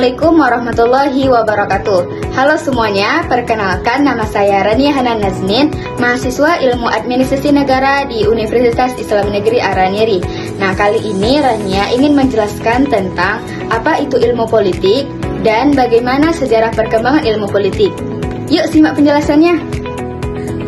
Assalamualaikum warahmatullahi wabarakatuh. Halo semuanya, perkenalkan nama saya Rania Hanan Naznin, mahasiswa Ilmu Administrasi Negara di Universitas Islam Negeri Araniri. Nah, kali ini Rania ingin menjelaskan tentang apa itu ilmu politik dan bagaimana sejarah perkembangan ilmu politik. Yuk simak penjelasannya.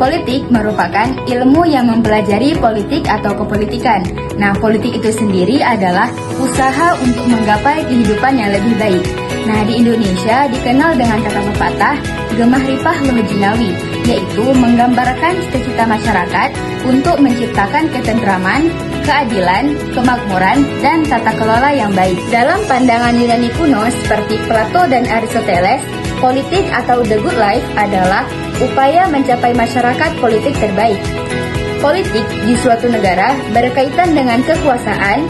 Politik merupakan ilmu yang mempelajari politik atau kepolitikan. Nah, politik itu sendiri adalah usaha untuk menggapai kehidupan yang lebih baik. Nah, di Indonesia dikenal dengan kata pepatah Gemah Ripah Luhur Jinawi, yaitu menggambarkan cita-cita masyarakat untuk menciptakan ketentraman, keadilan, kemakmuran, dan tata kelola yang baik. Dalam pandangan Yunani kuno seperti Plato dan Aristoteles, politik atau the good life adalah upaya mencapai masyarakat politik terbaik. Politik di suatu negara berkaitan dengan kekuasaan,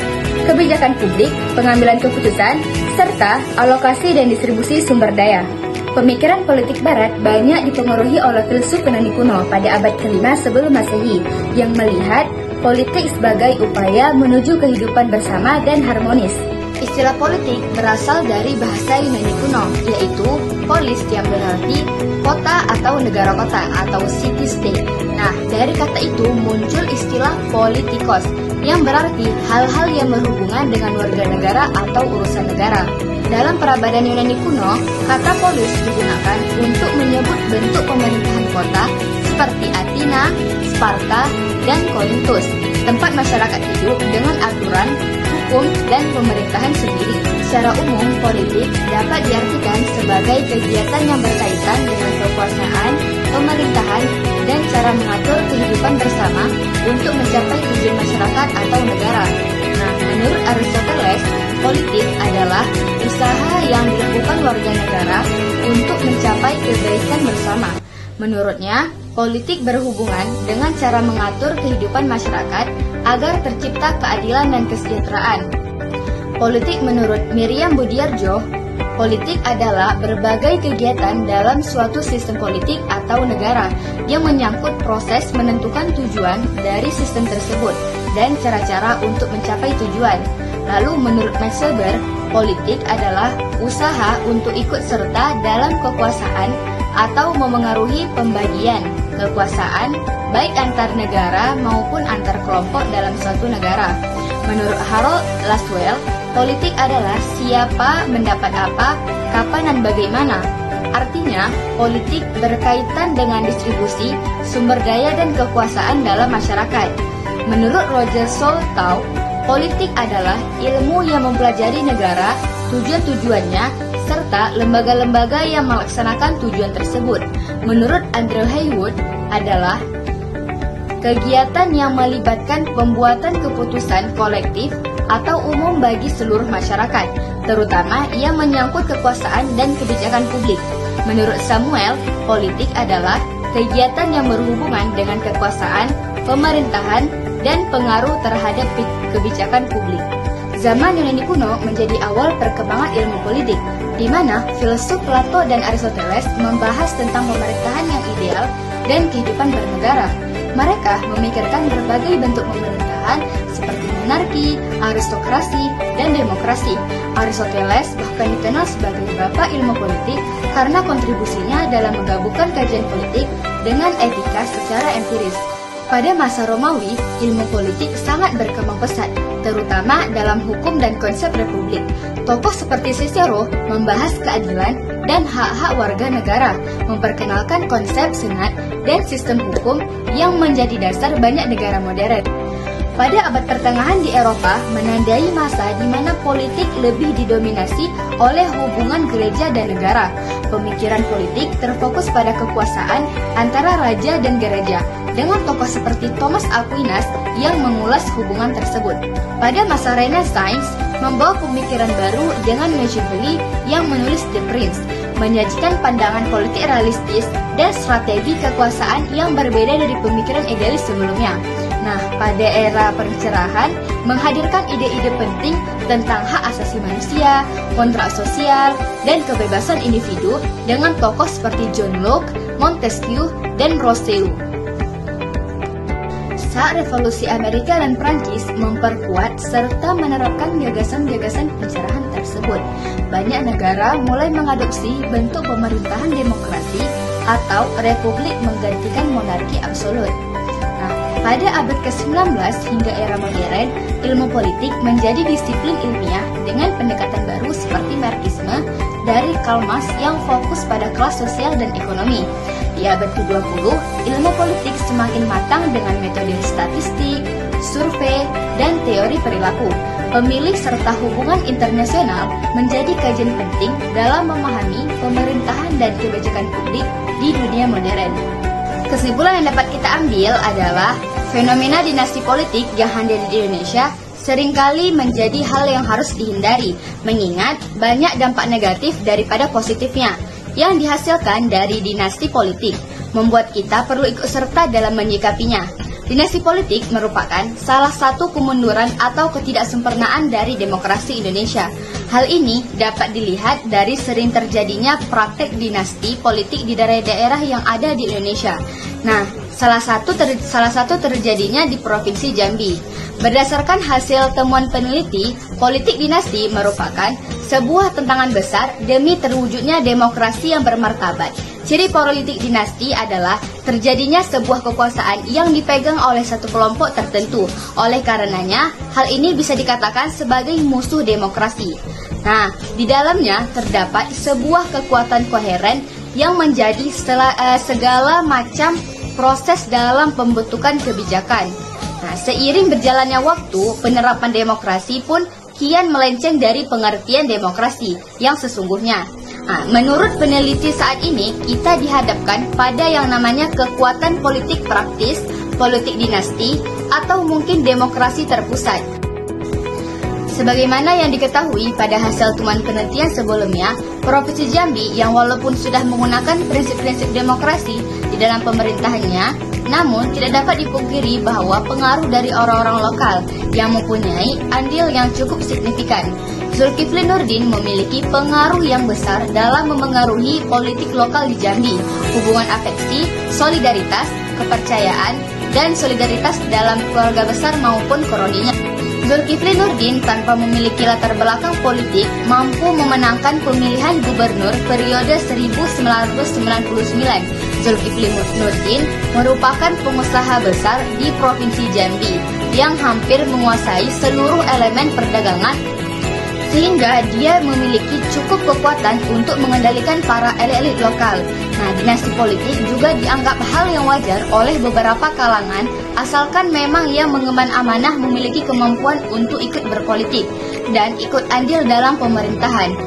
kebijakan publik, pengambilan keputusan, serta alokasi dan distribusi sumber daya. Pemikiran politik barat banyak dipengaruhi oleh filsuf Yunani kuno pada abad ke-5 sebelum Masehi yang melihat politik sebagai upaya menuju kehidupan bersama dan harmonis. Istilah politik berasal dari bahasa Yunani kuno, yaitu polis yang berarti kota atau negara kota atau city-state. Nah, dari kata itu muncul istilah politikos yang berarti hal-hal yang berhubungan dengan warga negara atau urusan negara. Dalam peradaban Yunani kuno, kata polis digunakan untuk menyebut bentuk pemerintahan kota seperti Athena, Sparta, dan Korintus, tempat masyarakat hidup dengan aturan, hukum, dan pemerintahan sendiri. Secara umum, politik dapat diartikan sebagai kegiatan yang berkaitan dengan kekuasaan, pemerintahan, dan cara mengatur kehidupan bersama untuk mencapai tujuan masyarakat atau negara. Nah, menurut Aristoteles, politik adalah usaha yang dilakukan warga negara untuk mencapai kebaikan bersama. Menurutnya, politik berhubungan dengan cara mengatur kehidupan masyarakat agar tercipta keadilan dan kesejahteraan. Politik menurut Miriam Budiarjo, politik adalah berbagai kegiatan dalam suatu sistem politik atau negara yang menyangkut proses menentukan tujuan dari sistem tersebut dan cara-cara untuk mencapai tujuan. Lalu menurut Max Weber, politik adalah usaha untuk ikut serta dalam kekuasaan atau memengaruhi pembagian kekuasaan baik antar negara maupun antar kelompok dalam suatu negara. Menurut Harold Laswell, politik adalah siapa mendapat apa, kapan dan bagaimana. Artinya, politik berkaitan dengan distribusi, sumber daya dan kekuasaan dalam masyarakat. Menurut Roger Soltau, politik adalah ilmu yang mempelajari negara, tujuan-tujuannya, serta lembaga-lembaga yang melaksanakan tujuan tersebut. Menurut Andrew Haywood, adalah kegiatan yang melibatkan pembuatan keputusan kolektif atau umum bagi seluruh masyarakat, terutama yang menyangkut kekuasaan dan kebijakan publik. Menurut Samuel, politik adalah kegiatan yang berhubungan dengan kekuasaan, pemerintahan, dan pengaruh terhadap kebijakan publik. Zaman Yunani kuno menjadi awal perkembangan ilmu politik, di mana filsuf Plato dan Aristoteles membahas tentang pemerintahan yang ideal dan kehidupan bernegara. Mereka memikirkan berbagai bentuk pemerintahan seperti monarki, aristokrasi, dan demokrasi. Aristoteles bahkan dikenal sebagai bapak ilmu politik karena kontribusinya dalam menggabungkan kajian politik dengan etika secara empiris. Pada masa Romawi, ilmu politik sangat berkembang pesat, terutama dalam hukum dan konsep republik. Tokoh seperti Cicero membahas keadilan dan hak-hak warga negara, memperkenalkan konsep senat dan sistem hukum yang menjadi dasar banyak negara modern. Pada abad pertengahan di Eropa menandai masa di mana politik lebih didominasi oleh hubungan gereja dan negara. Pemikiran politik terfokus pada kekuasaan antara raja dan gereja, dengan tokoh seperti Thomas Aquinas yang mengulas hubungan tersebut. Pada masa Renaissance, membawa pemikiran baru dengan Machiavelli yang menulis The Prince, menyajikan pandangan politik realistis dan strategi kekuasaan yang berbeda dari pemikiran idealis sebelumnya. Nah, pada era pencerahan, menghadirkan ide-ide penting tentang hak asasi manusia, kontrak sosial, dan kebebasan individu dengan tokoh seperti John Locke, Montesquieu, dan Rousseau. Masa Revolusi Amerika dan Prancis memperkuat serta menerapkan gagasan-gagasan pencerahan tersebut. Banyak negara mulai mengadopsi bentuk pemerintahan demokrasi atau republik menggantikan monarki absolut. Nah, pada abad ke-19 hingga era modern, ilmu politik menjadi disiplin ilmiah dengan pendekatan baru seperti Marxisme dari Karl Marx yang fokus pada kelas sosial dan ekonomi. Di abad ke-20, ilmu politik semakin matang dengan metode statistik, survei, dan teori perilaku. Pemilih serta hubungan internasional menjadi kajian penting dalam memahami pemerintahan dan kebijakan publik di dunia modern. Kesimpulan yang dapat kita ambil adalah fenomena dinasti politik yang hadir di Indonesia seringkali menjadi hal yang harus dihindari, mengingat banyak dampak negatif daripada positifnya yang dihasilkan dari dinasti politik, membuat kita perlu ikut serta dalam menyikapinya. Dinasti politik merupakan salah satu kemunduran atau ketidaksempurnaan dari demokrasi Indonesia. Hal ini dapat dilihat dari sering terjadinya praktek dinasti politik di daerah-daerah yang ada di Indonesia. Nah, salah satu terjadinya di Provinsi Jambi. Berdasarkan hasil temuan peneliti, politik dinasti merupakan sebuah tantangan besar demi terwujudnya demokrasi yang bermartabat. Ciri politik dinasti adalah terjadinya sebuah kekuasaan yang dipegang oleh satu kelompok tertentu. Oleh karenanya, hal ini bisa dikatakan sebagai musuh demokrasi. Nah, di dalamnya terdapat sebuah kekuatan koheren yang menjadi segala macam proses dalam pembentukan kebijakan. Nah, seiring berjalannya waktu, penerapan demokrasi pun kian melenceng dari pengertian demokrasi yang sesungguhnya. Nah, menurut peneliti saat ini, kita dihadapkan pada yang namanya kekuatan politik praktis, politik dinasti, atau mungkin demokrasi terpusat. Sebagaimana yang diketahui pada hasil temuan penelitian sebelumnya, Provinsi Jambi yang walaupun sudah menggunakan prinsip-prinsip demokrasi di dalam pemerintahannya, namun tidak dapat dipungkiri bahwa pengaruh dari orang-orang lokal yang mempunyai andil yang cukup signifikan. Zulkifli Nurdin memiliki pengaruh yang besar dalam memengaruhi politik lokal di Jambi, hubungan afeksi, solidaritas, kepercayaan, dan solidaritas dalam keluarga besar maupun kroninya. Zulkifli Nurdin tanpa memiliki latar belakang politik mampu memenangkan pemilihan gubernur periode 1999. Zulkifli Nurdin merupakan pengusaha besar di Provinsi Jambi yang hampir menguasai seluruh elemen perdagangan, sehingga dia memiliki cukup kekuatan untuk mengendalikan para elit lokal. Nah, dinasti politik juga dianggap hal yang wajar oleh beberapa kalangan, asalkan memang ia mengemban amanah memiliki kemampuan untuk ikut berpolitik dan ikut andil dalam pemerintahan.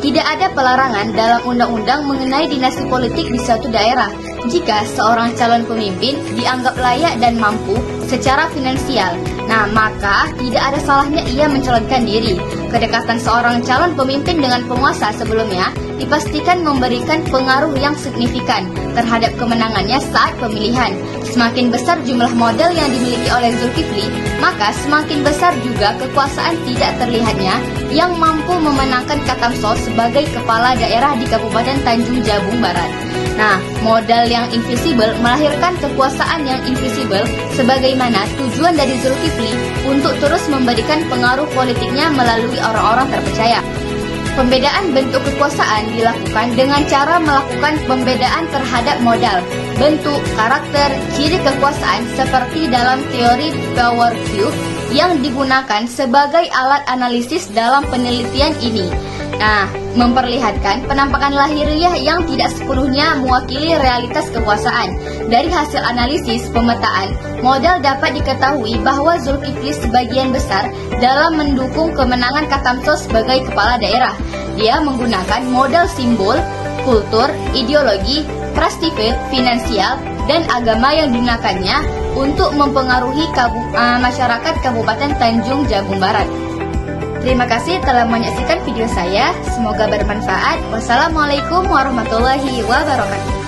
Tidak ada pelarangan dalam undang-undang mengenai dinasti politik di suatu daerah jika seorang calon pemimpin dianggap layak dan mampu secara finansial. Nah, maka tidak ada salahnya ia mencalonkan diri. Kedekatan seorang calon pemimpin dengan penguasa sebelumnya dipastikan memberikan pengaruh yang signifikan terhadap kemenangannya saat pemilihan. Semakin besar jumlah modal yang dimiliki oleh Zulkifli, maka semakin besar juga kekuasaan tidak terlihatnya yang mampu memenangkan Katamso sebagai kepala daerah di Kabupaten Tanjung Jabung Barat. Nah, modal yang invisible melahirkan kekuasaan yang invisible, sebagaimana tujuan dari Zulkifli untuk terus memberikan pengaruh politiknya melalui orang-orang terpercaya. Pembedaan bentuk kekuasaan dilakukan dengan cara melakukan pembedaan terhadap modal, bentuk, karakter, ciri kekuasaan seperti dalam teori Power Cube yang digunakan sebagai alat analisis dalam penelitian ini. Nah, memperlihatkan penampakan lahiriah yang tidak sepenuhnya mewakili realitas kekuasaan. Dari hasil analisis pemetaan, modal dapat diketahui bahwa Zulkifli sebagian besar dalam mendukung kemenangan Katamso sebagai kepala daerah. Dia menggunakan modal simbol, kultur, ideologi, prestige, finansial, dan agama yang digunakannya untuk mempengaruhi masyarakat Kabupaten Tanjung Jabung Barat. Terima kasih telah menyaksikan video saya, semoga bermanfaat. Wassalamualaikum warahmatullahi wabarakatuh.